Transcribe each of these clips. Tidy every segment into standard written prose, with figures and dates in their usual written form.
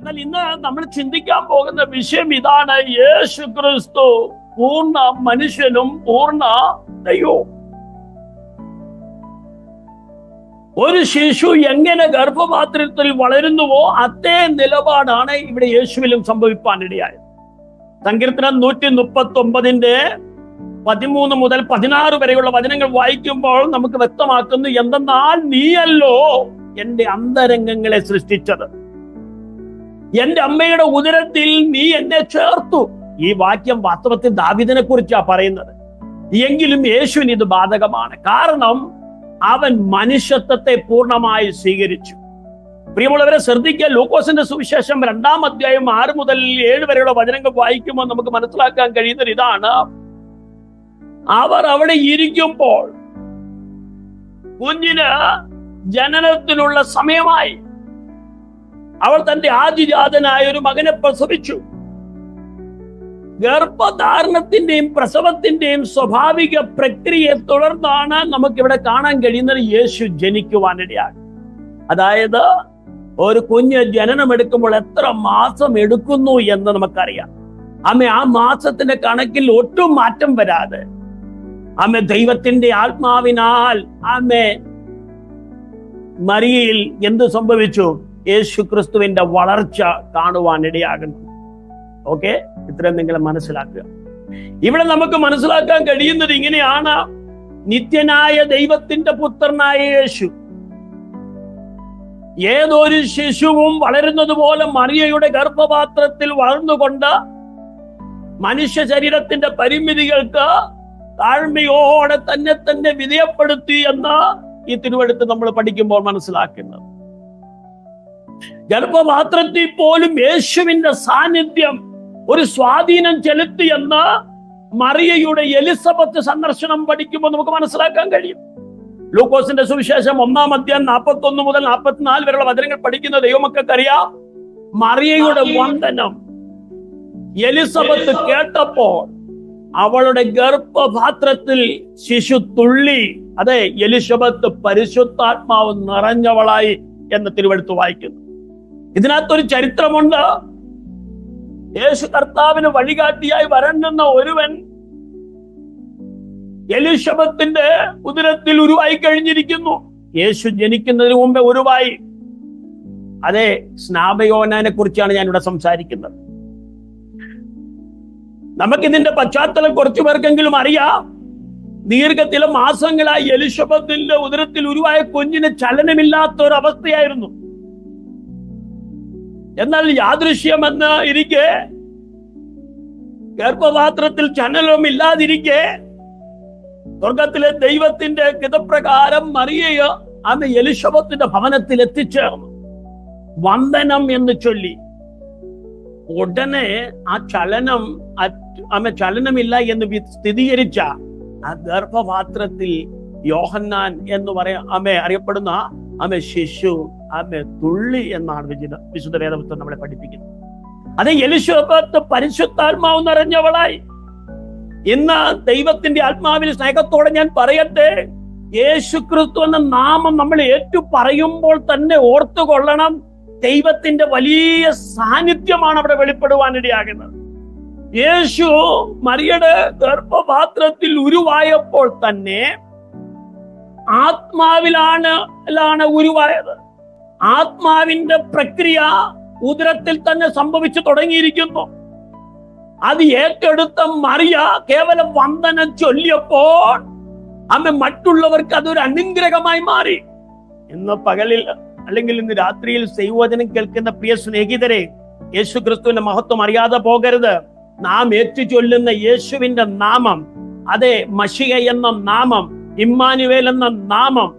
എന്നാൽ ഇന്ന് നമ്മൾ ചിന്തിക്കാൻ പോകുന്ന വിഷയം ഇതാണ്: യേശു ക്രിസ്തു പൂർണ്ണ മനുഷ്യനും പൂർണ്ണ ദൈവവും. ഒരു ശിശു എങ്ങനെ ഗർഭപാത്രത്തിൽ വളരുന്നുവോ അതേ നിലപാടാണ് ഇവിടെ യേശുവിലും സംഭവിപ്പാനിടയായത്. സങ്കീർത്തനം 139 മുതൽ 16 വരെയുള്ള വചനങ്ങൾ വായിക്കുമ്പോൾ നമുക്ക് വ്യക്തമാക്കുന്നു: എന്തെന്നാൽ നീയല്ലോ എന്റെ അന്തരംഗങ്ങളെ സൃഷ്ടിച്ചത്, എന്റെ അമ്മയുടെ ഉദരത്തിൽ നീ എന്നെ ചേർത്തു. ഈ വാക്യം വാസ്തവത്തിൽ ദാവീദിനെ കുറിച്ചാണ് പറയുന്നത്. എങ്കിലും യേശുവിന് ഇത് ബാധകമാണ്. കാരണം അവൻ മനുഷ്യത്വത്തെ പൂർണ്ണമായി സ്വീകരിച്ചു. പ്രിയമുള്ളവരെ ശ്രദ്ധിക്കുക, ലൂക്കോസിന്റെ സുവിശേഷം 2-ാം അധ്യായം 6 മുതൽ 7 വരെയുള്ള വചനങ്ങൾ വായിക്കുമ്പോൾ നമുക്ക് മനസ്സിലാക്കാൻ കഴിയുന്നത് ഇതാണ്: അവർ അവിടെ ഇരിക്കുമ്പോൾ കുഞ്ഞിന് ജനനത്തിനുള്ള സമയമായി. അവൾ തന്റെ ആദിജാതനായ ഒരു മകനെ പ്രസവിച്ചു. ഗർഭധാരണത്തിന്റെയും പ്രസവത്തിന്റെയും സ്വാഭാവിക പ്രക്രിയയെ തുടർന്നാണ് നമുക്കിവിടെ കാണാൻ കഴിയുന്നത് യേശു ജനിക്കുവാനിടയാണ്. അതായത് ഒരു കുഞ്ഞ് ജനനമെടുക്കുമ്പോൾ എത്ര മാസം എടുക്കുന്നു എന്ന് നമുക്കറിയാം. ആ മാസത്തിന്റെ കണക്കിൽ ഒട്ടും മാറ്റം വരാതെ ദൈവത്തിന്റെ ആത്മാവിനാൽ മറിയയിൽ എന്ത് സംഭവിച്ചു? യേശു ക്രിസ്തുവിന്റെ വളർച്ച കാണുവാനിടയാകുന്നു. ഓക്കെ, ഇത്രയും നിങ്ങൾ മനസ്സിലാക്കുക. ഇവിടെ നമുക്ക് മനസ്സിലാക്കാൻ കഴിയുന്നത് ഇങ്ങനെയാണ്: നിത്യനായ ദൈവത്തിന്റെ പുത്രനായ യേശു ഏതൊരു ശിശുവും വളരുന്നത് പോലെ മറിയയുടെ ഗർഭപാത്രത്തിൽ വളർന്നുകൊണ്ട് മനുഷ്യ ശരീരത്തിന്റെ പരിമിതികൾക്ക് താഴ്മയോടെ തന്നെ വിധേയപ്പെടുത്തി എന്ന് ഈ തിരുവെഴുത്ത് നമ്മൾ പഠിക്കുമ്പോൾ മനസ്സിലാക്കുന്നത്. ഗർഭപാത്രത്തിൽ പോലും യേശുവിന്റെ സാന്നിധ്യം ഒരു സ്വാധീനം ചെലുത്തിയെന്ന് മറിയയുടെ എലിസബത്ത് സന്ദർശനം പഠിക്കുമ്പോൾ നമുക്ക് മനസ്സിലാക്കാൻ കഴിയും. ലൂക്കോസിന്റെ സുവിശേഷം 1-ാം അധ്യായം 41 മുതൽ 44 വരെയുള്ള വചനങ്ങൾ പഠിക്കുന്ന ദൈവമക്കൾക്കറിയാം, മറിയയുടെ വന്ദനം എലിസബത്ത് കേട്ടപ്പോൾ അവളുടെ ഗർഭപാത്രത്തിൽ ശിശു തുള്ളി. അതെ, എലിസബത്ത് പരിശുദ്ധാത്മാവ് നിറഞ്ഞവളായി എന്ന് തിരുവെഴുത്ത് വായിക്കുന്നു. ഇതിനകത്തൊരു ചരിത്രമുണ്ട്. യേശു കർത്താവിന് വഴികാട്ടിയായി വരണ്ടുന്ന ഒരുവൻ എലിസബത്തിന്റെ ഉദരത്തിൽ ഉരുവായി കഴിഞ്ഞിരിക്കുന്നു. യേശു ജനിക്കുന്നതിന് മുമ്പേ ഉരുവായി. അതെ, സ്നാപയോനാനെ കുറിച്ചാണ് ഞാൻ ഇവിടെ സംസാരിക്കുന്നത്. നമുക്കിതിന്റെ പശ്ചാത്തലം കുറച്ചു പേർക്കെങ്കിലും അറിയാം. ദീർഘ മാസങ്ങളായി എലിസബത്തിന്റെ ഉദരത്തിൽ ഉരുവായ കുഞ്ഞിന് ചലനമില്ലാത്ത ഒരു അവസ്ഥയായിരുന്നു. എന്നാൽ യാദൃശ്യമെന്ന് ഇരിക്കെ, ഗർഭപാത്രത്തിൽ ചലനമില്ലാതിരിക്കെ, സ്വർഗത്തിലെ ദൈവത്തിന്റെ ഹിതപ്രകാരം മറിയയെ എലിസബത്തിന്റെ ഭവനത്തിൽ എത്തിച്ചേർന്നു. വന്ദനം എന്ന് ചൊല്ലി. ഉടനെ ആ ചലനമില്ല എന്ന് സ്ഥിരീകരിച്ച ആ ഗർഭപാത്രത്തിൽ യോഹന്നാൻ എന്ന് അറിയപ്പെടുന്ന ശിശു തുള്ളി എന്നാണ് വിശുദ്ധ വേദപുസ്തകം നമ്മളെ പഠിപ്പിക്കുന്നത്. അത് എലിസബത്ത് പരിശുദ്ധാത്മാവ് നിറഞ്ഞവളായി. ഇന്ന് ദൈവത്തിന്റെ ആത്മാവിൽ സ്നേഹത്തോടെ ഞാൻ പറയട്ടെ, യേശു ക്രിസ്തു എന്ന നാമം നമ്മൾ ഏറ്റു പറയുമ്പോൾ തന്നെ ഓർത്തുകൊള്ളണം, ദൈവത്തിന്റെ വലിയ സാന്നിധ്യമാണ് അവിടെ വെളിപ്പെടുവാനിടയാകുന്നത്. യേശു മറിയയുടെ ഗർഭപാത്രത്തിൽ ഉരുവായപ്പോൾ തന്നെ ആത്മാവിലാണ് ഉരുവായത്. ആത്മാവിന്റെ പ്രക്രിയ ഉദരത്തിൽ തന്നെ സംഭവിച്ചു തുടങ്ങിയിരിക്കുന്നു. അത് ഏറ്റെടുത്ത മറിയ കേവലം വന്ദനം ചൊല്ലിയപ്പോൾ മറ്റുള്ളവർക്ക് അതൊരു അനുഗ്രഹമായി മാറി. ഇന്ന് പകലിൽ അല്ലെങ്കിൽ ഇന്ന് രാത്രിയിൽ ദൈവവചനം കേൾക്കുന്ന പ്രിയ സ്നേഹിതരെ, യേശു ക്രിസ്തുവിന്റെ മഹത്വം അറിയാതെ പോകരുത്. നാം ഏറ്റു ചൊല്ലുന്ന യേശുവിന്റെ നാമം, അതെ, മശിഹ എന്ന നാമം, ഇമ്മാനുവേൽ എന്ന നാമം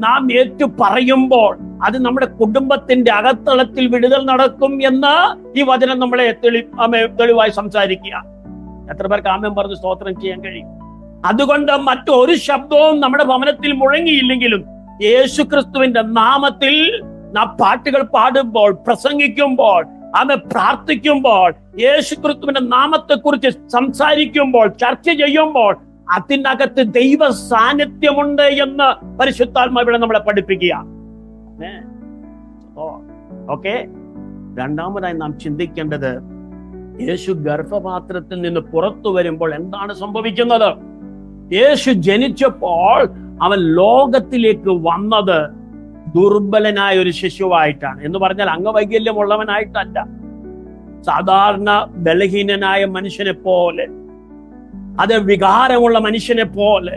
നാം ഏറ്റു പറയുമ്പോൾ അത് നമ്മുടെ കുടുംബത്തിന്റെ അകത്തളത്തിൽ വിടുതൽ നടക്കും എന്ന് ഈ വചനം നമ്മളെ തെളിവായി സംസാരിക്കുക. എത്ര പേർക്ക് ആമേൻ പറഞ്ഞ് സ്തോത്രം ചെയ്യാൻ കഴിയും? അതുകൊണ്ട് മറ്റൊരു ശബ്ദവും നമ്മുടെ ഭവനത്തിൽ മുഴങ്ങിയില്ലെങ്കിലും യേശു ക്രിസ്തുവിന്റെ നാമത്തിൽ നാം പാട്ടുകൾ പാടുമ്പോൾ, പ്രസംഗിക്കുമ്പോൾ, പ്രാർത്ഥിക്കുമ്പോൾ, യേശു ക്രിസ്തുവിന്റെ നാമത്തെ കുറിച്ച് സംസാരിക്കുമ്പോൾ, ചർച്ച ചെയ്യുമ്പോൾ അതിനകത്ത് ദൈവ സാന്നിധ്യമുണ്ട് എന്ന് പരിശുദ്ധാത്മാവ് ഇവിടെ നമ്മളെ പഠിപ്പിക്കുക. ഓക്കെ, രണ്ടാമതായി നാം ചിന്തിക്കേണ്ടത്, യേശു ഗർഭപാത്രത്തിൽ നിന്ന് പുറത്തു വരുമ്പോൾ എന്താണ് സംഭവിക്കുന്നത്? യേശു ജനിച്ചപ്പോൾ അവൻ ലോകത്തിലേക്ക് വന്നത് ദുർബലനായ ഒരു ശിശുവായിട്ടാണ്. എന്ന് പറഞ്ഞാൽ അംഗവൈകല്യമുള്ളവനായിട്ടല്ല, സാധാരണ ബലഹീനനായ മനുഷ്യനെ പോലെ, അത് വികാരമുള്ള മനുഷ്യനെ പോലെ,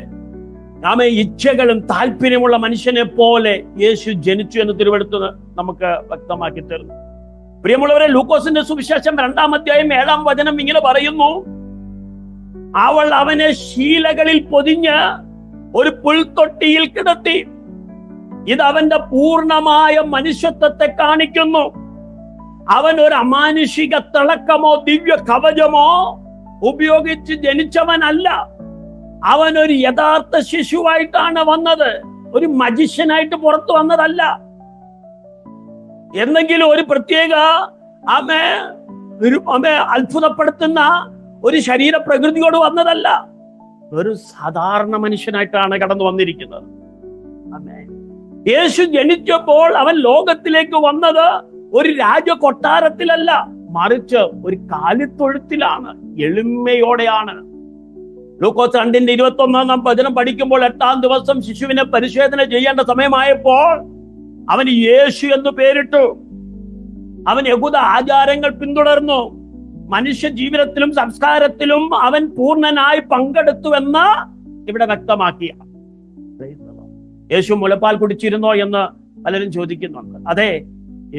ഇച്ഛകളും താല്പര്യമുള്ള മനുഷ്യനെ പോലെ യേശു ജനിച്ചു എന്ന് തിരുവെടുത്ത് നമുക്ക് വ്യക്തമാക്കി തരുന്നു. പ്രിയമുള്ളവരെ, ലൂക്കോസിന്റെ സുവിശേഷം 2-ാം അധ്യായം 7-ാം വചനം ഇങ്ങനെ പറയുന്നു, അവൾ അവനെ ശീലകളിൽ പൊതിഞ്ഞ് ഒരു പുൽത്തൊട്ടിയിൽ കിടത്തി. ഇത് അവന്റെ പൂർണ്ണമായ മനുഷ്യത്വത്തെ കാണിക്കുന്നു. അവൻ ഒരു അമാനുഷിക തിളക്കമോ ദിവ്യ കവചമോ ഉപയോഗിച്ച് ജനിച്ചവനല്ല. അവൻ ഒരു യഥാർത്ഥ ശിശുവായിട്ടാണ് വന്നത്, ഒരു മജിഷ്യനായിട്ട് പുറത്തു വന്നതല്ല. എന്തെങ്കിലും ഒരു പ്രത്യേക അത്ഭുതപ്പെടുത്തുന്ന ഒരു ശരീര പ്രകൃതിയോട് വന്നതല്ല, ഒരു സാധാരണ മനുഷ്യനായിട്ടാണ് കടന്നു വന്നിരിക്കുന്നത്. യേശു ജനിച്ചപ്പോൾ അവൻ ലോകത്തിലേക്ക് വന്നത് ഒരു രാജകൊട്ടാരത്തിലല്ല, മറിച്ച് ഒരു കാലിത്തൊഴുത്തിലാണ്, എളിമയോടെയാണ്. ലൂക്കോസ് 2:21 വചനം പഠിക്കുമ്പോൾ 8-ാം ദിവസം ശിശുവിനെ പരിശോധന ചെയ്യേണ്ട സമയമായപ്പോൾ അവന് യേശു എന്ന് പേരിട്ടു. അവൻ യഹൂദ ആചാരങ്ങൾ പിന്തുടർന്നു. മനുഷ്യ ജീവിതത്തിലും സംസ്കാരത്തിലും അവൻ പൂർണ്ണനായി പങ്കെടുത്തുവെന്ന് ഇവിടെ വ്യക്തമാക്കിയ. യേശു മുലപ്പാൽ കുടിച്ചിരുന്നോ എന്ന് പലരും ചോദിക്കുന്നുണ്ട്. അതെ,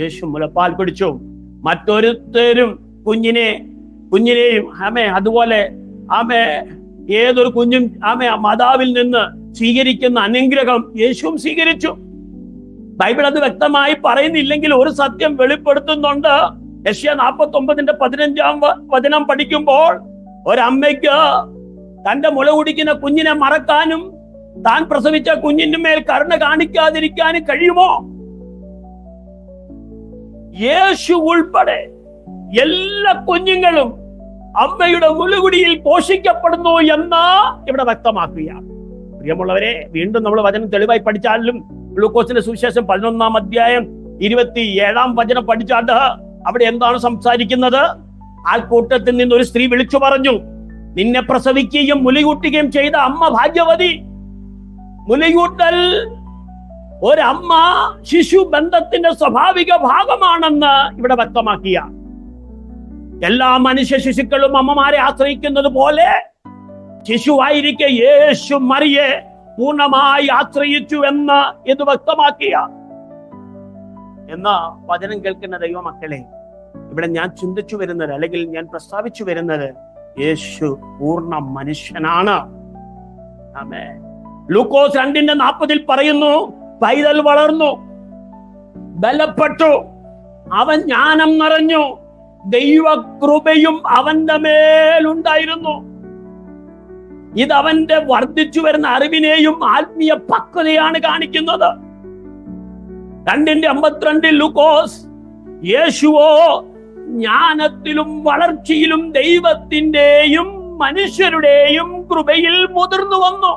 യേശു മുലപ്പാൽ കുടിച്ചു. മറ്റൊരുത്തരും കുഞ്ഞിനെയും അതുപോലെ ഏതൊരു കുഞ്ഞും മാതാവിൽ നിന്ന് സ്വീകരിക്കുന്ന അനുഗ്രഹം യേശുവും സ്വീകരിച്ചു. ബൈബിൾ അത് വ്യക്തമായി പറയുന്നില്ലെങ്കിൽ ഒരു സത്യം വെളിപ്പെടുത്തുന്നുണ്ട്. യെശയ്യാ 49:15 വചനം പഠിക്കുമ്പോൾ ഒരമ്മയ്ക്ക് തന്റെ മുല കുടിക്കുന്ന കുഞ്ഞിനെ മറക്കാനും താൻ പ്രസവിച്ച കുഞ്ഞിന്റെ മേൽ കരുണ കാണിക്കാതിരിക്കാനും കഴിയുമോ? യേശു ഉൾപ്പെടെ എല്ലാ കുഞ്ഞുങ്ങളും അമ്മയുടെ മുലകുടിയിൽ പോഷിക്കപ്പെടുന്നു എന്ന് ഇവിടെ വ്യക്തമാക്കുകയാണ്. പ്രിയമുള്ളവരെ, വീണ്ടും നമ്മൾ വചനം തെളിവായി പഠിച്ചാലും ലൂക്കോസിന്റെ സുവിശേഷം 11-ാം അധ്യായം 27-ാം വചനം പഠിച്ചാട്ട് അവിടെ എന്താണ് സംസാരിക്കുന്നത്? ആൾക്കൂട്ടത്തിൽ നിന്ന് ഒരു സ്ത്രീ വിളിച്ചു പറഞ്ഞു, നിന്നെ പ്രസവിക്കുകയും മുലയൂട്ടുകയും ചെയ്ത അമ്മ ഭാഗ്യവതി. മുലയൂട്ടൽ ഒരമ്മ ശിശു ബന്ധത്തിന്റെ സ്വാഭാവിക ഭാഗമാണെന്ന് ഇവിടെ വ്യക്തമാക്കിയ. എല്ലാ മനുഷ്യ ശിശുക്കളും അമ്മമാരെ ആശ്രയിക്കുന്നത് പോലെ ശിശുവായിരിക്കെ യേശു മറിയെ പൂർണ്ണമായി ആശ്രയിച്ചു എന്ന് ഇത് വ്യക്തമാക്കിയ. എന്നാ വചനം കേൾക്കുന്ന ദൈവമക്കളെ, ഇവിടെ ഞാൻ ചിന്തിച്ചു വരുന്നത്, അല്ലെങ്കിൽ ഞാൻ പ്രസ്താവിച്ചു വരുന്നത്, യേശു പൂർണ്ണ മനുഷ്യനാണ്. ആമേൻ. ലൂക്കോസ് 2:40 പറയുന്നു, പൈതൽ വളർന്നു, ബലപ്പെട്ടു, അവൻ ജ്ഞാനം നിറഞ്ഞു, ദൈവകൃപയും അവന്റെ മേലുണ്ടായിരുന്നു. ഇത് അവന്റെ വർദ്ധിച്ചു വരുന്ന അറിവിനെയും ആത്മീയ പക്വതയാണ് കാണിക്കുന്നത്. 2:52 ലൂക്കോസ്, യേശുവോ ജ്ഞാനത്തിലും വളർച്ചയിലും ദൈവത്തിന്റെയും മനുഷ്യരുടെയും കൃപയിൽ മുതിർന്നു വന്നു.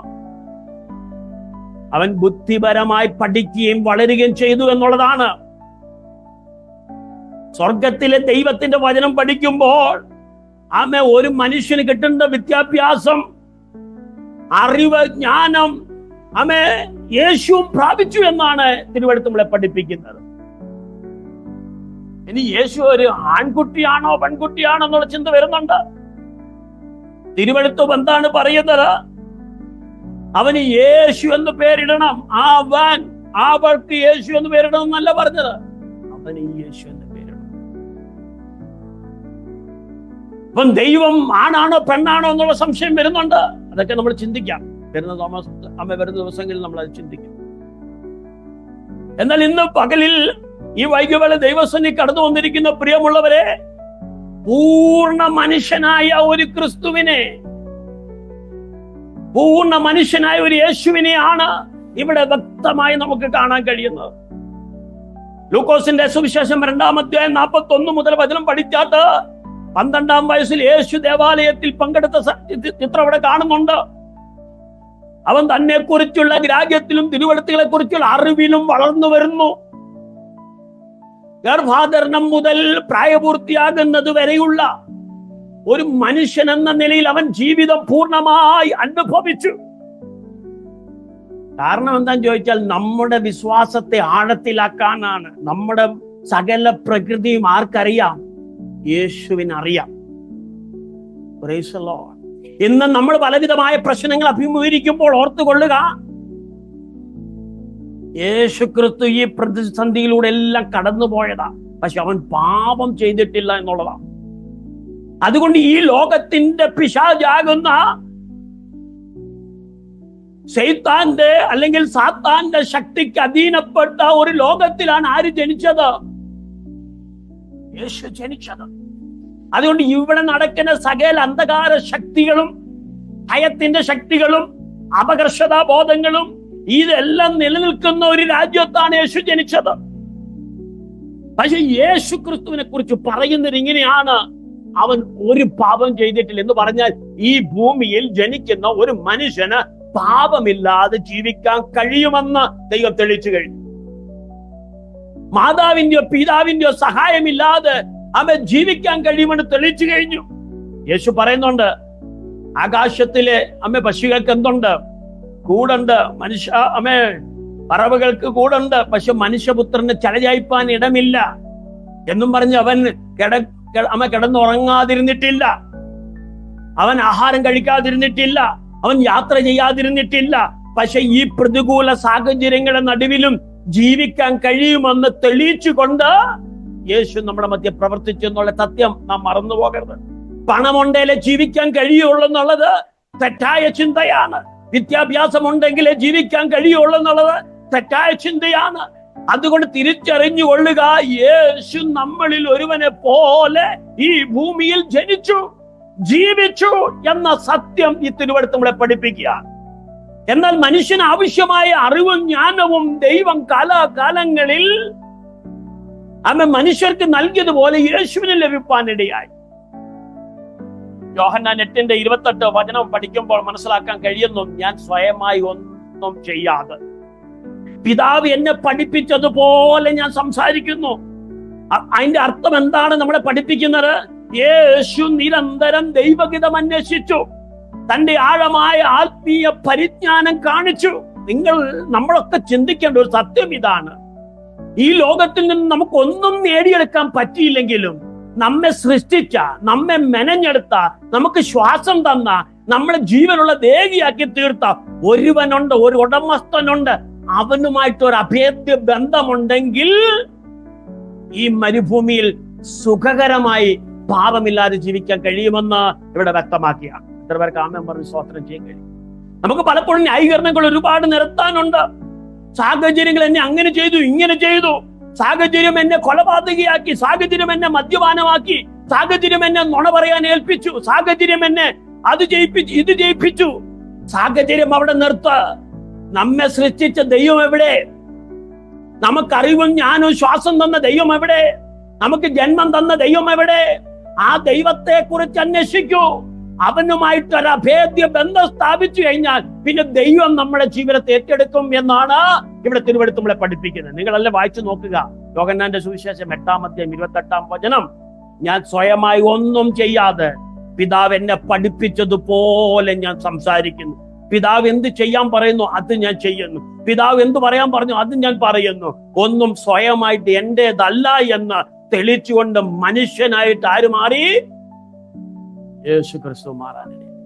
അവൻ ബുദ്ധിപരമായി പഠിക്കുകയും വളരുകയും ചെയ്തു എന്നുള്ളതാണ്. സ്വർഗത്തിലെ ദൈവത്തിന്റെ വചനം പഠിക്കുമ്പോൾ ഒരു മനുഷ്യന് കിട്ടേണ്ട വിദ്യാഭ്യാസം, അറിവ്, ജ്ഞാനം യേശുവും പ്രാപിച്ചു എന്നാണ് തിരുവെഴുത്ത് നമ്മളെ പഠിപ്പിക്കുന്നത്. ഇനി യേശു ഒരു ആൺകുട്ടിയാണോ പെൺകുട്ടിയാണോ എന്നുള്ള ചിന്ത വരുന്നുണ്ട്. തിരുവെഴുത്തും എന്താണ് പറയുന്നത്? അവന് യേശു എന്ന് പേരിടണം. അവൾക്ക് യേശു എന്ന് പേരിടണം എന്നല്ല പറഞ്ഞത്, അവന് യേശു എന്ന് പേരിടണം. അപ്പം ദൈവം ആണാണോ പെണ്ണാണോ എന്നുള്ള സംശയം വരുന്നുണ്ട്. അതൊക്കെ നമ്മൾ ചിന്തിക്കാം. വരുന്ന ദിവസങ്ങളിൽ നമ്മൾ അത് ചിന്തിക്കും. എന്നാൽ ഇന്ന് പകലിൽ ഈ വൈകിവേള ദൈവസന്നിധി കടന്നു വന്നിരിക്കുന്ന പ്രിയമുള്ളവരെ, പൂർണ്ണ മനുഷ്യനായ ഒരു ക്രിസ്തുവിനെ, പൂർണ്ണ മനുഷ്യനായ ഒരു യേശുവിനെയാണ് ഇവിടെ വ്യക്തമായി നമുക്ക് കാണാൻ കഴിയുന്നത്. ലൂക്കോസിന്റെ സുവിശേഷം 2-ാം അധ്യായം 41 മുതൽ വചനം പഠിച്ചാട്ട് 12-ാം വയസ്സിൽ യേശു ദേവാലയത്തിൽ പങ്കെടുത്ത ചിത്രം ഇവിടെ കാണുന്നുണ്ട്. അവൻ തന്നെ കുറിച്ചുള്ള ഗ്രാഹ്യത്തിലും തിരുവെഴുത്തുകളെ കുറിച്ചുള്ള അറിവിലും വളർന്നു വരുന്നു. ഗർഭാധാരണം മുതൽ പ്രായപൂർത്തിയാകുന്നത് വരെയുള്ള ഒരു മനുഷ്യൻ എന്ന നിലയിൽ അവൻ ജീവിതം പൂർണ്ണമായി അനുഭവിച്ചു. കാരണം എന്താന്ന് ചോദിച്ചാൽ നമ്മുടെ വിശ്വാസത്തെ ആഴത്തിലാക്കാനാണ്. നമ്മുടെ സകല പ്രകൃതിയും ആർക്കറിയാം? യേശുവിനറിയാം. Praise the Lord. ഇന്ന് നമ്മൾ പലവിധമായ പ്രശ്നങ്ങൾ അഭിമുഖീകരിക്കുമ്പോൾ ഓർത്തുകൊള്ളുക, യേശുക്രിസ്തു ഈ പ്രതിസന്ധിയിലൂടെ എല്ലാം കടന്നുപോയതാ. പക്ഷെ അവൻ പാപം ചെയ്തിട്ടില്ല എന്നുള്ളതാണ്. അതുകൊണ്ട് ഈ ലോകത്തിന്റെ പിശാചാകുന്ന ശൈത്താന്റെ അല്ലെങ്കിൽ സാത്താന്റെ ശക്തിക്ക് അധീനപ്പെട്ട ഒരു ലോകത്തിലാണ് ആര് ജനിച്ചത്? യേശു ജനിച്ചത്. അതുകൊണ്ട് ഇവിടെ നടക്കുന്ന സകല അന്ധകാര ശക്തികളും ഭയത്തിന്റെ ശക്തികളും അപകർഷതാ ബോധങ്ങളും ഇതെല്ലാം നിലനിൽക്കുന്ന ഒരു രാജ്യത്താണ് യേശു ജനിച്ചത്. പക്ഷെ യേശു ക്രിസ്തുവിനെ കുറിച്ച് പറയുന്നത് ഇങ്ങനെയാണ്: അവൻ ഒരു പാപം ചെയ്തിട്ടില്ല എന്ന് പറഞ്ഞാൽ ഈ ഭൂമിയിൽ ജനിക്കുന്ന ഒരു മനുഷ്യന് പാപമില്ലാതെ ജീവിക്കാൻ കഴിയുമെന്ന് ദൈവം തെളിയിച്ചു കഴിഞ്ഞു. മാതാവിന്റെയോ പിതാവിന്റെയോ സഹായമില്ലാതെ അവൻ ജീവിക്കാൻ കഴിയുമെന്ന് തെളിയിച്ചു കഴിഞ്ഞു. യേശു പറയുന്നുണ്ട്, ആകാശത്തിലെ പക്ഷികൾക്ക് എന്തുണ്ട്? കൂടുണ്ട്. പറവകൾക്ക് കൂടുണ്ട്. പക്ഷെ മനുഷ്യപുത്രന് ചലചായ്പാൻ ഇടമില്ല എന്നും പറഞ്ഞ് അവൻ കിടന്നുറങ്ങാതിരുന്നിട്ടില്ല, അവൻ ആഹാരം കഴിക്കാതിരുന്നിട്ടില്ല, അവൻ യാത്ര ചെയ്യാതിരുന്നിട്ടില്ല. പക്ഷെ ഈ പ്രതികൂല സാഹചര്യങ്ങളുടെ നടുവിലും ജീവിക്കാൻ കഴിയുമെന്ന് തെളിയിച്ചുകൊണ്ട് യേശു നമ്മുടെ മധ്യ പ്രവർത്തിച്ചു എന്നുള്ള സത്യം നാം മറന്നു പോകരുത്. പണമുണ്ടെങ്കിലേ ജീവിക്കാൻ കഴിയുള്ളൂ എന്നുള്ളത് തെറ്റായ ചിന്തയാണ്. വിദ്യാഭ്യാസം ഉണ്ടെങ്കിലേ ജീവിക്കാൻ കഴിയുള്ളൂ എന്നുള്ളത് തെറ്റായ ചിന്തയാണ്. അതുകൊണ്ട് തിരിച്ചറിഞ്ഞുകൊള്ളുക, യേശു നമ്മളിൽ ഒരുവനെ പോലെ ഈ ഭൂമിയിൽ ജനിച്ചു, ജീവിച്ചു എന്ന സത്യം ഈ തിരുവെടുത്ത് നമ്മളെ പഠിപ്പിക്കുക. എന്നാൽ മനുഷ്യന് ആവശ്യമായ അറിവും ജ്ഞാനവും ദൈവം കാലാകാലങ്ങളിൽ മനുഷ്യർക്ക് നൽകിയതുപോലെ യേശുവിന് ലഭിക്കാനിടയായി. യോഹന്നാൻ 8:28 വചനം പഠിക്കുമ്പോൾ മനസ്സിലാക്കാൻ കഴിയുന്നു, ഞാൻ സ്വയമായി ഒന്നും ചെയ്യാതെ പിതാവ് എന്നെ പഠിപ്പിച്ചതുപോലെ ഞാൻ സംസാരിക്കുന്നു. അതിന്റെ അർത്ഥം എന്താണ് നമ്മളെ പഠിപ്പിക്കുന്നത്? യേശു നിരന്തരം ദൈവഹിതം അന്വേഷിച്ചു, തന്റെ ആഴമായ ആത്മീയ പരിജ്ഞാനം കാണിച്ചു. നമ്മളൊക്കെ ചിന്തിക്കേണ്ട ഒരു സത്യം ഇതാണ്: ഈ ലോകത്തിൽ നിന്ന് നമുക്കൊന്നും നേടിയെടുക്കാൻ പറ്റിയില്ലെങ്കിലും നമ്മെ സൃഷ്ടിച്ച, നമ്മെ മെനഞ്ഞെടുത്ത, നമുക്ക് ശ്വാസം തന്ന, നമ്മളെ ജീവനുള്ള ദേഹിയാക്കി തീർത്ത ഒരുവനുണ്ട്, ഒരു ഉടമസ്ഥനുണ്ട്. അവനുമായിട്ട് ഒരു അഭേദ്യ ബന്ധമുണ്ടെങ്കിൽ ഈ മരുഭൂമിയിൽ സുഖകരമായി പാപമില്ലാതെ ജീവിക്കാൻ കഴിയുമെന്ന് ഇവിടെ വ്യക്തമാക്കിയാണ്. എത്ര പേർക്ക് ആമേൻ പറഞ്ഞ് സ്തോത്രം ചെയ്യാൻ കഴിയും? നമുക്ക് പലപ്പോഴും ന്യായീകരണങ്ങൾ ഒരുപാട് നിരത്താനുണ്ട്. സാഹചര്യങ്ങൾ എന്നെ അങ്ങനെ ചെയ്തു, ഇങ്ങനെ ചെയ്തു, സാഹചര്യം എന്നെ കൊലപാതകയാക്കി, സാഹചര്യം എന്നെ മദ്യപാനമാക്കി, സാഹചര്യം എന്നെ നുണ പറയാൻ ഏൽപ്പിച്ചു, സാഹചര്യം എന്നെ അത് ജയിപ്പിച്ചു, ഇത് ജയിപ്പിച്ചു. സാഹചര്യം അവിടെ നിർത്ത്. നമ്മെ സൃഷ്ടിച്ച ദൈവം എവിടെ? നമുക്കറിവും ജ്ഞാനവും ശ്വാസം തന്ന ദൈവം എവിടെ? നമുക്ക് ജന്മം തന്ന ദൈവം എവിടെ? ആ ദൈവത്തെ കുറിച്ച് അന്വേഷിക്കൂ. അവനുമായിട്ട് ഒരു അഭേദ്യ ബന്ധം സ്ഥാപിച്ചു കഴിഞ്ഞാൽ പിന്നെ ദൈവം നമ്മുടെ ജീവിതത്തെ ഏറ്റെടുക്കും എന്നാണ് ഇവിടെ തിരുവെടുത്ത് നമ്മളെ പഠിപ്പിക്കുന്നത്. നിങ്ങളെല്ലാം വായിച്ചു നോക്കുക. യോഹന്നാന്റെ സുവിശേഷം 8:28 വചനം, ഞാൻ സ്വയമായി ഒന്നും ചെയ്യാതെ പിതാവ് എന്നെ പഠിപ്പിച്ചതുപോലെ ഞാൻ സംസാരിക്കുന്നു. പിതാവ് എന്ത് ചെയ്യാൻ പറയുന്നു അത് ഞാൻ ചെയ്യുന്നു. പിതാവ് എന്ത് പറയാൻ പറഞ്ഞു അത് ഞാൻ പറയുന്നു. ഒന്നും സ്വയമായിട്ട് എന്റേതല്ല എന്ന് തെളിച്ചുകൊണ്ട് മനുഷ്യനായിട്ട് ആര് മാറി? യേശു ക്രിസ്തു മാറാനിടയായി.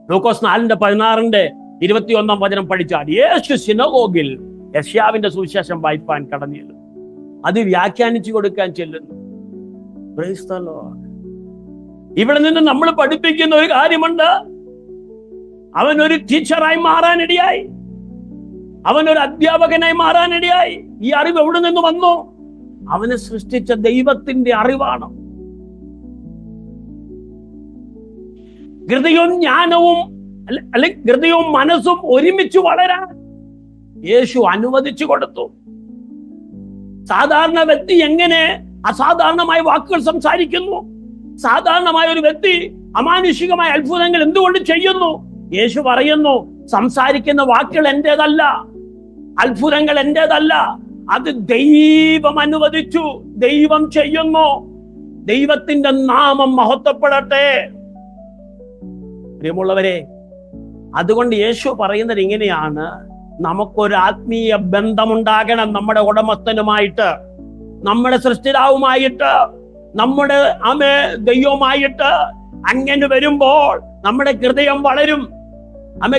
ലൂക്കോസ് 4:16 വചനം പഠിച്ചാൽ യേശു സിനഗോഗിൽ യെശയ്യാവിന്റെ സുവിശേഷം വായിപ്പാൻ കടന്നു ചെല്ലുന്നു. അത് വ്യാഖ്യാനിച്ചു കൊടുക്കാൻ ചെല്ലുന്നു. Praise the Lord. ഇവിടെ നിന്ന് നമ്മൾ പഠിപ്പിക്കുന്ന ഒരു കാര്യമുണ്ട്. അവനൊരു ടീച്ചറായി മാറാനിടയായി, അവനൊരു അധ്യാപകനായി മാറാനിടയായി. ഈ അറിവ് എവിടെ നിന്ന് വന്നു? അവനെ സൃഷ്ടിച്ച ദൈവത്തിന്റെ അറിവാണ്. ഹൃദയവും ജ്ഞാനവും അല്ലെങ്കിൽ ഹൃദയവും മനസ്സും ഒരുമിച്ച് വളരാൻ യേശു അനുവദിച്ചു കൊടുത്തു. സാധാരണ വ്യക്തി എങ്ങനെ അസാധാരണമായ വാക്കുകൾ സംസാരിക്കുന്നു? സാധാരണമായ ഒരു വ്യക്തി അമാനുഷികമായ അത്ഭുതങ്ങൾ എന്തുകൊണ്ട് ചെയ്യുന്നു? യേശു പറയുന്നു, സംസാരിക്കുന്ന വാക്കുകൾ എന്റേതല്ല, അത്ഭുതങ്ങൾ എന്റേതല്ല, അത് ദൈവം അനുവദിച്ചു, ദൈവം ചെയ്യുന്നു. ദൈവത്തിന്റെ നാമം മഹത്വപ്പെടട്ടെ. പ്രിയമുള്ളവരെ, അതുകൊണ്ട് യേശു പറയുന്നത് ഇങ്ങനെയാണ്: നമുക്കൊരു ആത്മീയ ബന്ധമുണ്ടാകണം നമ്മുടെ ഉടമസ്ഥനുമായിട്ട്, നമ്മുടെ സൃഷ്ടിതാവുമായിട്ട്, നമ്മുടെ ദൈവവുമായിട്ട്. അങ്ങനെ വരുമ്പോൾ നമ്മുടെ ഹൃദയം വളരും.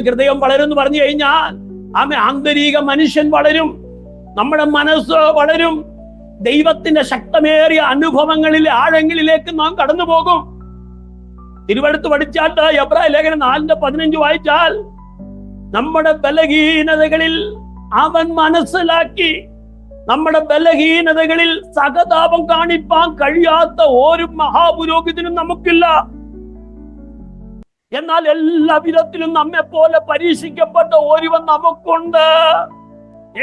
ഹൃദയം വളരും എന്ന് പറഞ്ഞു കഴിഞ്ഞാൽ ആന്തരിക മനുഷ്യൻ വളരും, നമ്മുടെ മനസ്സ് വളരും. ദൈവത്തിന്റെ ശക്തമേറിയ അനുഭവങ്ങളിലെ ആഴങ്ങളിലേക്ക് നാം കടന്നു പോകും. തിരുവെടുത്ത് പഠിച്ചാട്ട് എബ്രായ ലേഖനം 4:15 വായിച്ചാൽ, നമ്മുടെ ബലഹീനതകളിൽ അവൻ മനസ്സിലാക്കി, നമ്മുടെ ബലഹീനതകളിൽ സഹതാപം കാണിപ്പാൻ കഴിയാത്ത ഒരു മഹാപുരോഹിതനും നമുക്കില്ല. എന്നാൽ എല്ലാ വിധത്തിലും നമ്മെ പോലെ പരീക്ഷിക്കപ്പെട്ട ഒരുവൻ നമുക്കുണ്ട്,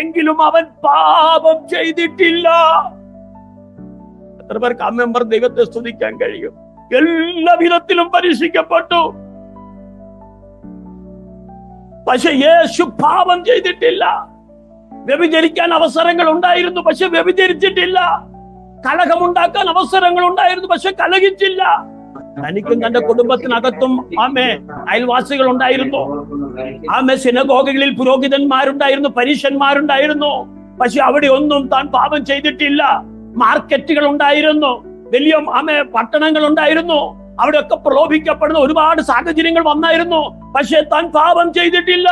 എങ്കിലും അവൻ പാപം ചെയ്തിട്ടില്ല. എത്ര പേർക്ക് അമ്മ ദൈവത്തെ സ്തുതിക്കാൻ കഴിയും? എല്ലാ വിധത്തിലും പരീക്ഷിക്കപ്പെട്ടു, പക്ഷെ യേശു പാപം ചെയ്തിട്ടില്ല. വ്യഭിചരിക്കാൻ അവസരങ്ങൾ ഉണ്ടായിരുന്നു, പക്ഷെ വ്യഭിചരിച്ചിട്ടില്ല. കലഹമുണ്ടാക്കാൻ അവസരങ്ങൾ ഉണ്ടായിരുന്നു, പക്ഷെ കലഹിച്ചില്ല. തനിക്കും തന്റെ കുടുംബത്തിനകത്തും അയൽവാസികൾ ഉണ്ടായിരുന്നു. സിനഗോഗുകളിൽ പുരോഹിതന്മാരുണ്ടായിരുന്നു, പരീശന്മാരുണ്ടായിരുന്നു, പക്ഷെ അവിടെ ഒന്നും താൻ പാപം ചെയ്തിട്ടില്ല. മാർക്കറ്റുകൾ ഉണ്ടായിരുന്നു, വലിയ പട്ടണങ്ങൾ ഉണ്ടായിരുന്നു, അവിടെയൊക്കെ പ്രലോഭിക്കപ്പെടുന്ന ഒരുപാട് സാഹചര്യങ്ങൾ വന്നായിരുന്നു, പക്ഷെ താൻ പാപം ചെയ്തിട്ടില്ല.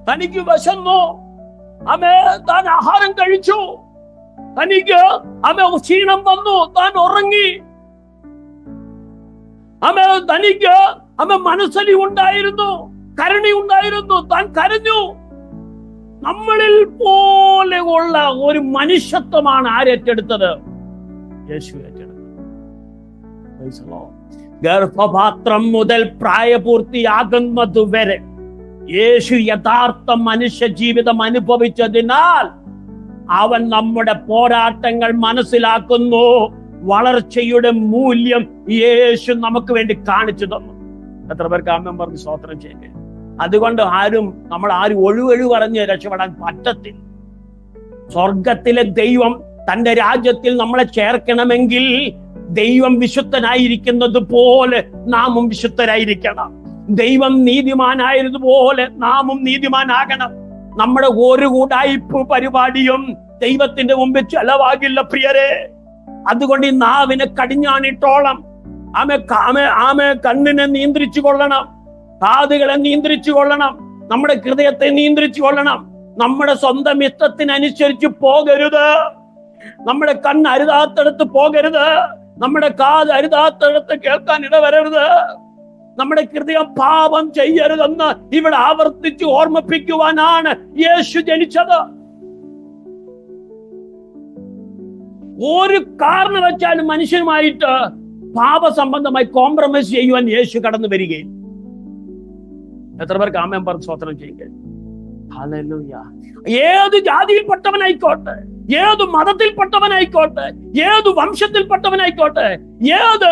തനിക്ക് വിശന്നു, താൻ ആഹാരം കഴിച്ചു. തനിക്ക് ക്ഷീണം വന്നു, താൻ ഉറങ്ങി. തനിക്ക് മനസ്സലി ഉണ്ടായിരുന്നു, കരുണ ഉണ്ടായിരുന്നു, താൻ കരഞ്ഞു. നമ്മളിൽ പോലെ ഉള്ള ഒരു മനുഷ്യത്വമാണ് ആരേറ്റെടുത്തത്? യേശു ഏറ്റെടുത്തത്. ഗർഭപാത്രം മുതൽ പ്രായപൂർത്തിയാകുന്നത് വരെ യേശു യഥാർത്ഥ മനുഷ്യ ജീവിതം അനുഭവിച്ചതിനാൽ അവൻ നമ്മുടെ പോരാട്ടങ്ങൾ മനസ്സിലാക്കുന്നു. വളർച്ചയുടെ മൂല്യം യേശു നമുക്ക് വേണ്ടി കാണിച്ചു തന്നു. എത്ര പേർക്ക് ആമേൻ പറഞ്ഞ് സ്തോത്രം ചെയ്യേ. അതുകൊണ്ട് നമ്മൾ ആരും ഒഴിവൊഴി പറഞ്ഞ് രക്ഷപ്പെടാൻ പറ്റത്തില്ല. സ്വർഗത്തിലെ ദൈവം തന്റെ രാജ്യത്തിൽ നമ്മളെ ചേർക്കണമെങ്കിൽ ദൈവം വിശുദ്ധനായിരിക്കുന്നത് പോലെ നാമും വിശുദ്ധരായിരിക്കണം. ദൈവം നീതിമാനായതുപോലെ നാമും നീതിമാനാകണം. നമ്മുടെ ഒരു കൂടായ്പ പരിപാടിയും ദൈവത്തിന്റെ മുമ്പിൽ ചെലവാകില്ല പ്രിയരെ. അതുകൊണ്ട് ഈ നാവിനെ കടിഞ്ഞാണിട്ടോളം കണ്ണിനെ നിയന്ത്രിച്ചു കൊള്ളണം, കാതുകളെ നിയന്ത്രിച്ചു കൊള്ളണം, നമ്മുടെ ഹൃദയത്തെ നിയന്ത്രിച്ചു കൊള്ളണം. നമ്മുടെ സ്വന്തം ഇഷ്ടത്തിനനുസരിച്ച് പോകരുത്. നമ്മുടെ കണ്ണ് അരുതാത്തടത്ത് പോകരുത്, നമ്മുടെ കാത് അരുതാത്തടത്ത് കേൾക്കാൻ ഇടവരരുത്. നമ്മുടെ ഹൃദയം പാപം ചെയ്യരുതെന്ന് ഇവിടെ ആവർത്തിച്ച് ഓർമ്മിപ്പിക്കുവാനാണ് യേശു ജനിച്ചത്. ഒരു കാരണം വെച്ചാലും മനുഷ്യനുമായിട്ട് പാപസംബന്ധമായി കോംപ്രമൈസ് ചെയ്യുവാൻ യേശു കടന്നു വരികയും. എത്ര പേർക്ക് ആമേൻ പറഞ്ഞ് സ്തോത്രം ചെയ്യുക. ഹല്ലേലൂയ. ഏത് ജാതിയിൽപ്പെട്ടവനായിക്കോട്ടെ, ഏത് മതത്തിൽപ്പെട്ടവനായിക്കോട്ടെ, ഏത് വംശത്തിൽപ്പെട്ടവനായിക്കോട്ടെ, ഏത്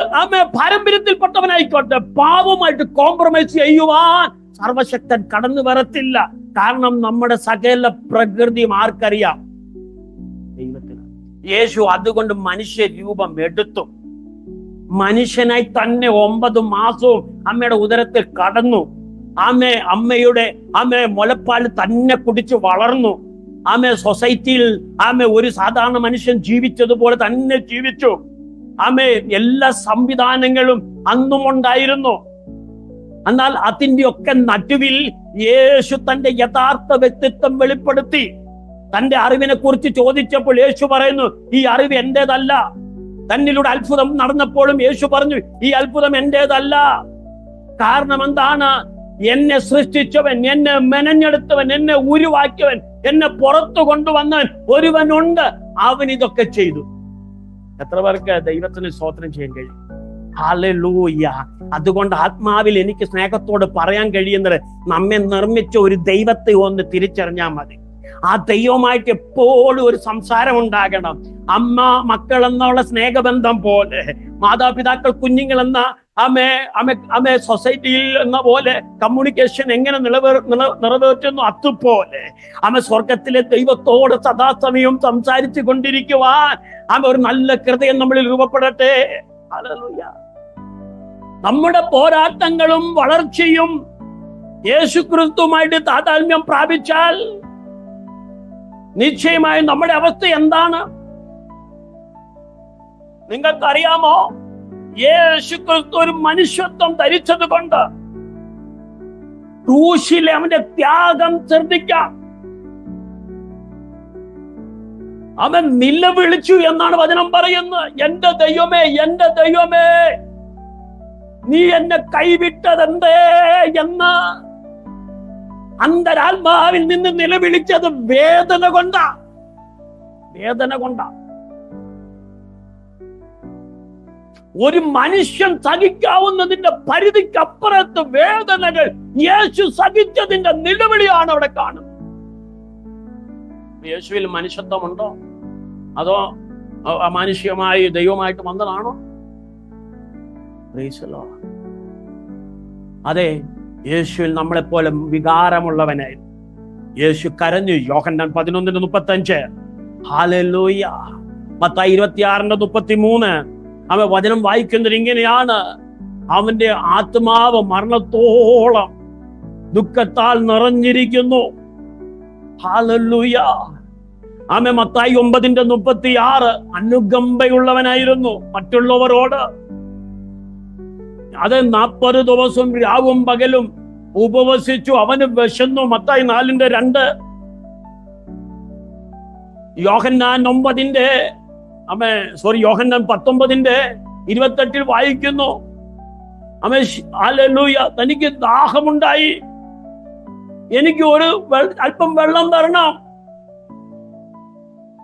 പാരമ്പര്യത്തിൽപ്പെട്ടവനായിക്കോട്ടെ, പാപമായിട്ട് കോംപ്രമൈസ് ചെയ്യുവാൻ സർവശക്തൻ കടന്നു വരത്തില്ല. കാരണം നമ്മുടെ സകല പ്രകൃതിയും ആർക്കറിയാം? ദൈവത്തിന്. യേശു അതുകൊണ്ട് മനുഷ്യ രൂപം എടുത്തു. മനുഷ്യനായി തന്നെ 9 മാസവും അമ്മയുടെ ഉദരത്തിൽ കടന്നു. അമ്മയുടെ മുലപ്പാൽ തന്നെ കുടിച്ച് വളർന്നു. സൊസൈറ്റിയിൽ ഒരു സാധാരണ മനുഷ്യൻ ജീവിച്ചതുപോലെ തന്നെ ജീവിച്ചു. എല്ലാ സംവിധാനങ്ങളും അന്നും ഉണ്ടായിരുന്നു. എന്നാൽ അതിന്റെ ഒക്കെ നടുവിൽ യേശു തന്റെ യഥാർത്ഥ വ്യക്തിത്വം വെളിപ്പെടുത്തി. തന്റെ അറിവിനെ കുറിച്ച് ചോദിച്ചപ്പോൾ യേശു പറയുന്നു, ഈ അറിവ് എന്റേതല്ല. തന്നിലൂടെ അത്ഭുതം നടന്നപ്പോഴും യേശു പറഞ്ഞു, ഈ അത്ഭുതം എന്റേതല്ല. കാരണം എന്താണ്? എന്നെ സൃഷ്ടിച്ചവൻ, എന്നെ മെനഞ്ഞെടുത്തവൻ, എന്നെ ഉരുവാക്കിയവൻ, എന്നെ പുറത്തു കൊണ്ടുവന്നവൻ ഒരുവനുണ്ട്, അവൻ ഇതൊക്കെ ചെയ്തു. എത്ര പേർക്ക് ദൈവത്തിന് സ്തോത്രം ചെയ്യാൻ കഴിയും? ഹല്ലേലൂയ. അതുകൊണ്ട് ആത്മാവിൽ എനിക്ക് സ്നേഹത്തോട് പറയാൻ കഴിയുന്നത്, നമ്മെ നിർമ്മിച്ച ഒരു ദൈവത്തെ ഒന്ന് തിരിച്ചറിഞ്ഞാൽ മതി. ആ ദൈവമായിട്ട് എപ്പോഴും ഒരു സംസാരം ഉണ്ടാകണം. അമ്മ മക്കൾ എന്നുള്ള സ്നേഹബന്ധം പോലെ, മാതാപിതാക്കൾ കുഞ്ഞുങ്ങൾ എന്ന ആമേ സൊസൈറ്റിയിൽ എന്ന പോലെ കമ്മ്യൂണിക്കേഷൻ എങ്ങനെ നിറവേറ്റുന്നു അതുപോലെ സ്വർഗത്തിലെ ദൈവത്തോട് സദാസമയം സംസാരിച്ചു കൊണ്ടിരിക്കുവാൻ ഒരു നല്ല ഹൃദയം നമ്മളിൽ രൂപപ്പെടട്ടെ. ഹല്ലേലൂയ. നമ്മുടെ പോരാട്ടങ്ങളും വളർച്ചയും യേശുക്രിസ്തുവുമായിട്ട് താതാത്മ്യം പ്രാപിച്ചാൽ നിശ്ചയമായും നമ്മുടെ അവസ്ഥ എന്താണ് നിങ്ങൾക്കറിയാമോ? യേശുക്രിസ്തു ഒരു മനുഷ്യത്വം ധരിച്ചത് കൊണ്ട് ക്രൂശിലെ അവന്റെ ത്യാഗം ശ്രദ്ധിക്കാം. അവൻ നിലവിളിച്ചു എന്നാണ് വചനം പറയുന്നത്. എന്റെ ദൈവമേ, എന്റെ ദൈവമേ, നീ എന്നെ കൈവിട്ടതെന്തേ എന്ന് അന്തരാത്മാവിൽ നിന്ന് നിലവിളിച്ചത് വേദന കൊണ്ടാ. ഒരു മനുഷ്യൻ സഹിക്കാവുന്നതിന്റെ പരിധിക്കപ്പുറത്ത് വേദനകൾ യേശു സഹിച്ചതിന്റെ നിലവിളിയാണ് അവിടെ കാണുന്നത്. യേശുവിൽ മനുഷ്യത്വമുണ്ടോ, അതോ അമാനുഷ്യമായി ദൈവമായിട്ട് വന്നതാണോ? അതെ, യേശുവിൽ നമ്മളെപ്പോലെ വികാരമുള്ളവനായി യേശു കരഞ്ഞു. യോഹന്നാൻ 11:35. ഹല്ലേലൂയ. മത്തായി 26:33 അവൻ വചനം വായിക്കുന്നത് ഇങ്ങനെയാണ്: അവന്റെ ആത്മാവ് മരണത്തോളം ദുഃഖത്താൽ നിറഞ്ഞിരിക്കുന്നു. ഹല്ലേലൂയ. ആമേ. മത്തായി 9:36 അനുകമ്പയുള്ളവനായിരുന്നു മറ്റുള്ളവരോട്. അത് 40 ദിവസം രാവും പകലും ഉപവസിച്ചു. അവന് വിശന്നു. മത്തായി 4:2. യോഹന്നാൻ 19:28 വായിക്കുന്നു. ഹല്ലേലൂയ. തനിക്ക് ദാഹമുണ്ടായി, എനിക്ക് ഒരു അല്പം വെള്ളം തരണം.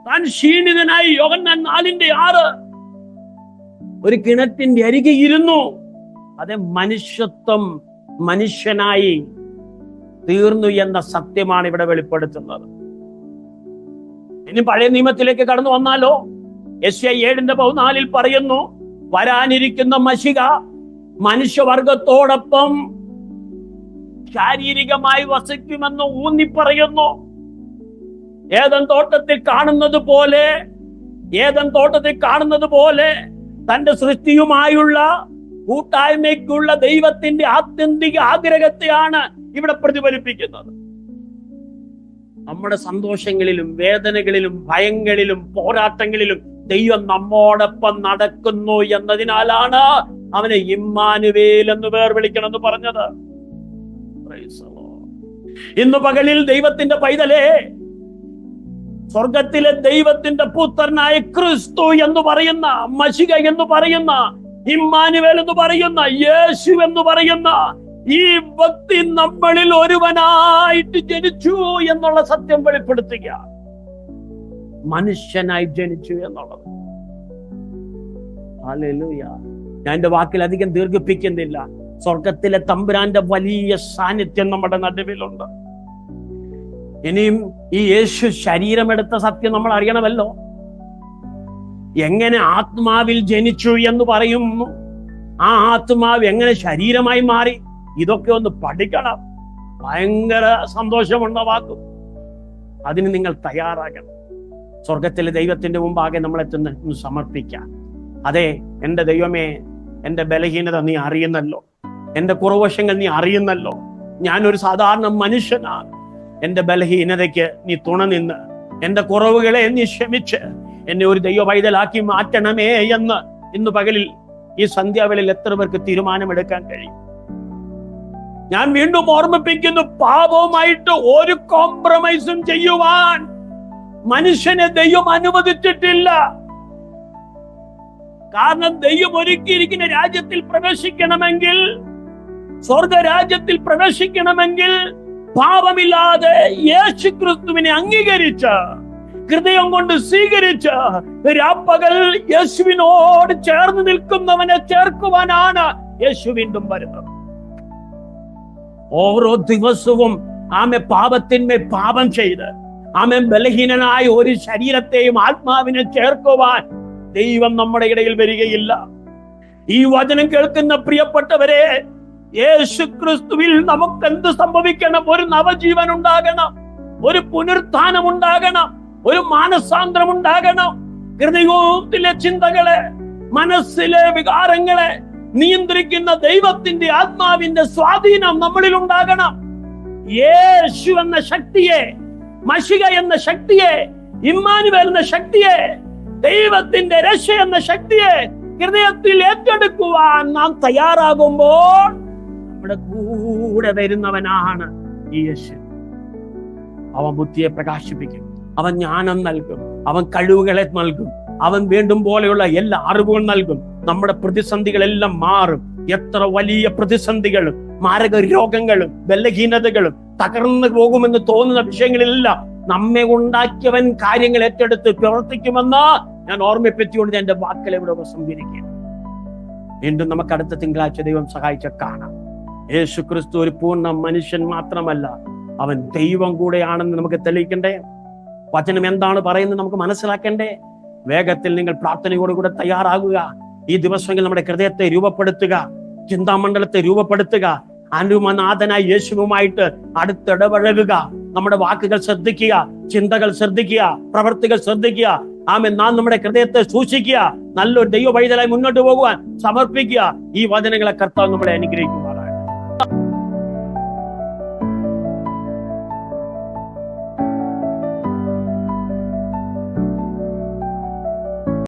താൻ ക്ഷീണിതനായി. യോഹന്നാൻ 4:6 ഒരു കിണറ്റിന്റെ അരികെ ഇരുന്നു. അതെ, മനുഷ്യത്വം മനുഷ്യനായി തീർന്നു എന്ന സത്യമാണ് ഇവിടെ വെളിപ്പെടുത്തുന്നത്. ഇനി പഴയ നിയമത്തിലേക്ക് കടന്നു വന്നാലോ, യെശയ്യാ 7:14 പറയുന്നു, വരാനിരിക്കുന്ന മശിഹ മനുഷ്യവർഗത്തോടൊപ്പം ശാരീരികമായി വസിക്കുമെന്ന് ഊന്നി പറയുന്നു. ഏദൻ തോട്ടത്തിൽ കാണുന്നത് പോലെ തന്റെ സൃഷ്ടിയുമായുള്ള കൂട്ടായ്മയ്ക്കുള്ള ദൈവത്തിന്റെ ആത്യന്തിക ആഗ്രഹത്തെയാണ് ഇവിടെ പ്രതിഫലിപ്പിക്കുന്നത്. നമ്മുടെ സന്തോഷങ്ങളിലും വേദനകളിലും ഭയങ്ങളിലും പോരാട്ടങ്ങളിലും ദൈവം നമ്മോടൊപ്പം നടക്കുന്നു എന്നതിനാലാണ് അവനെ ഇമ്മാനുവേൽ എന്ന് പേർ വിളിക്കണമെന്ന് പറഞ്ഞത്. ഇന്ന് പകലിൽ ദൈവത്തിന്റെ പൈതലേ, സ്വർഗത്തിലെ ദൈവത്തിന്റെ പുത്രനായ ക്രിസ്തു എന്ന് പറയുന്ന, മശിഹ എന്ന് പറയുന്ന, ഇമ്മാനുവേൽ എന്ന് പറയുന്ന, യേശു എന്ന് പറയുന്ന ഈ വ്യക്തി നമ്മളിൽ ഒരുവനായിട്ട് ജനിച്ചു എന്നുള്ള സത്യം വെളിപ്പെടുത്തുക. മനുഷ്യനായി ജനിച്ചു എന്നുള്ളത്. ഹല്ലേലൂയ. ഞാൻ എന്റെ വാക്കിൽ അധികം ദീർഘിപ്പിക്കുന്നില്ല. സ്വർഗത്തിലെ തമ്പുരാന്റെ വലിയ സാന്നിധ്യം നമ്മുടെ നടുവിലുണ്ട്. ഇനിയും ഈ യേശു ശരീരമെടുത്ത സത്യം നമ്മൾ അറിയണമല്ലോ. എങ്ങനെ ആത്മാവിൽ ജനിച്ചു എന്ന് പറയുന്നു, ആ ആത്മാവ് എങ്ങനെ ശരീരമായി മാറി, ഇതൊക്കെ ഒന്ന് പഠിക്കണം. ഭയങ്കര സന്തോഷമുണ്ടാക്കും. അതിന് നിങ്ങൾ തയ്യാറാകണം. സ്വർഗത്തിലെ ദൈവത്തിന്റെ മുമ്പാകെ നമ്മളെത്തുന്ന സമർപ്പിക്കാം. അതെ, എന്റെ ദൈവമേ, എന്റെ ബലഹീനത നീ അറിയുന്നല്ലോ, എന്റെ കുറവശങ്ങൾ നീ അറിയുന്നല്ലോ. ഞാനൊരു സാധാരണ മനുഷ്യനാണ്. എന്റെ ബലഹീനതയ്ക്ക് നീ തുണ നിന്ന് എന്റെ കുറവുകളെ നീ ക്ഷമിച്ച് എന്നെ ഒരു ദൈവ പൈതലാക്കി മാറ്റണമേ എന്ന് ഇന്ന് പകലിൽ ഈ സന്ധ്യാവേളയിൽ എത്ര പേർക്ക് തീരുമാനമെടുക്കാൻ കഴിയും? ഞാൻ വീണ്ടും ഓർമ്മിപ്പിക്കുന്നു, പാപവുമായിട്ട് ഒരു കോംപ്രമൈസും ചെയ്യുവാൻ മനുഷ്യനെ ദൈവം അനുവദിച്ചിട്ടില്ല. കാരണം ദൈവം ഒരുക്കിയിരിക്കുന്ന രാജ്യത്തിൽ പ്രവേശിക്കണമെങ്കിൽ, സ്വർഗരാജ്യത്തിൽ പ്രവേശിക്കണമെങ്കിൽ പാപമില്ലാതെ യേശുക്രിസ്തുവിനെ അംഗീകരിച്ച് ഹൃദയം കൊണ്ട് സ്വീകരിച്ച് രാപ്പകൽ യേശുവിനോട് ചേർന്ന് നിൽക്കുന്നവനെ ചേർക്കുവാനാണ് യേശു വീണ്ടും വരുന്നത്. ഓരോ ദിവസവും പാപത്തിന്മേൽ പാപം ചെയ്ത് ബലഹീനനായ ഒരു ശരീരത്തെയും ആത്മാവിനെ ചേർക്കുവാൻ ദൈവം നമ്മുടെ ഇടയിൽ വരികയില്ല. ഈ വചനം കേൾക്കുന്ന പ്രിയപ്പെട്ടവരെ, യേശു ക്രിസ്തുവിൽ നമുക്ക് എന്ത് സംഭവിക്കണം? ഒരു നവജീവൻ ഉണ്ടാകണം, ഒരു പുനരുത്ഥാനം ഉണ്ടാകണം, ഒരു മാനസാന്തരം ഉണ്ടാകണം. ഹൃദയത്തിലെ ചിന്തകളെ, മനസ്സിലെ വികാരങ്ങളെ നിയന്ത്രിക്കുന്ന ദൈവത്തിന്റെ ആത്മാവിന്റെ സ്വാധീനം നമ്മളിൽ ഉണ്ടാകണം. യേശു എന്ന ശക്തിയെ, മശിഹ എന്ന ശക്തിയെ, ഇമ്മാനുവേൽ എന്ന ശക്തിയെ, ദൈവത്തിന്റെ രക്ഷ എന്ന ശക്തിയെ ഹൃദയത്തിൽ ഏറ്റെടുക്കുവാൻ നാം തയ്യാറാകുമ്പോൾ നമ്മുടെ കൂടെ വരുന്നവനാണ് ഈ യേശു. അവൻ ബുദ്ധിയെ പ്രകാശിപ്പിക്കും, അവൻ ജ്ഞാനം നൽകും, അവൻ കഴിവുകളെ നൽകും, അവൻ വേണ്ടും പോലെയുള്ള എല്ലാ അറിവുകൾ നൽകും. നമ്മുടെ പ്രതിസന്ധികളെല്ലാം മാറും. എത്ര വലിയ പ്രതിസന്ധികളും മാരക രോഗങ്ങളും ബലഹീനതകളും തകർന്നു പോകുമെന്ന് തോന്നുന്ന വിഷയങ്ങളിലെല്ലാം നമ്മെ ഉണ്ടാക്കിയവൻ കാര്യങ്ങൾ ഏറ്റെടുത്ത് പ്രവർത്തിക്കുമെന്ന് ഞാൻ ഓർമ്മിപ്പിച്ചുകൊണ്ട് എന്റെ വാക്കുകൾ ഇവിടെ ഉപസംഹരിക്കുക. വീണ്ടും നമുക്ക് അടുത്ത തിങ്കളാഴ്ച ദൈവം സഹായിച്ച കാണാം. യേശു ക്രിസ്തു ഒരു പൂർണ്ണ മനുഷ്യൻ മാത്രമല്ല, അവൻ ദൈവം കൂടെയാണെന്ന് നമുക്ക് തെളിയിക്കണ്ടേ? വചനം എന്താണ് പറയുന്നത് നമുക്ക് മനസ്സിലാക്കണ്ടേ? വേഗത്തിൽ നിങ്ങൾ പ്രാർത്ഥനയോടുകൂടെ തയ്യാറാകുക. ഈ ദിവസങ്ങളിൽ നമ്മുടെ ഹൃദയത്തെ രൂപപ്പെടുത്തുക, ചിന്താമണ്ഡലത്തെ രൂപപ്പെടുത്തുക. അനുമനാഥനായ യേശുവുമായിട്ട് അടുത്തിടപഴകുക. നമ്മുടെ വാക്കുകൾ ശ്രദ്ധിക്കുക, ചിന്തകൾ ശ്രദ്ധിക്കുക, പ്രവൃത്തികൾ ശ്രദ്ധിക്കുക. ആമേൻ. നാം നമ്മുടെ ഹൃദയത്തെ സൂക്ഷിക്കുക. നല്ലൊരു ദൈവ പൈതലായി മുന്നോട്ട് പോകുവാൻ സമർപ്പിക്കുക. ഈ വചനങ്ങളെ കർത്താവ് നമ്മളെ അനുഗ്രഹിക്കുമാറാകട്ടെ.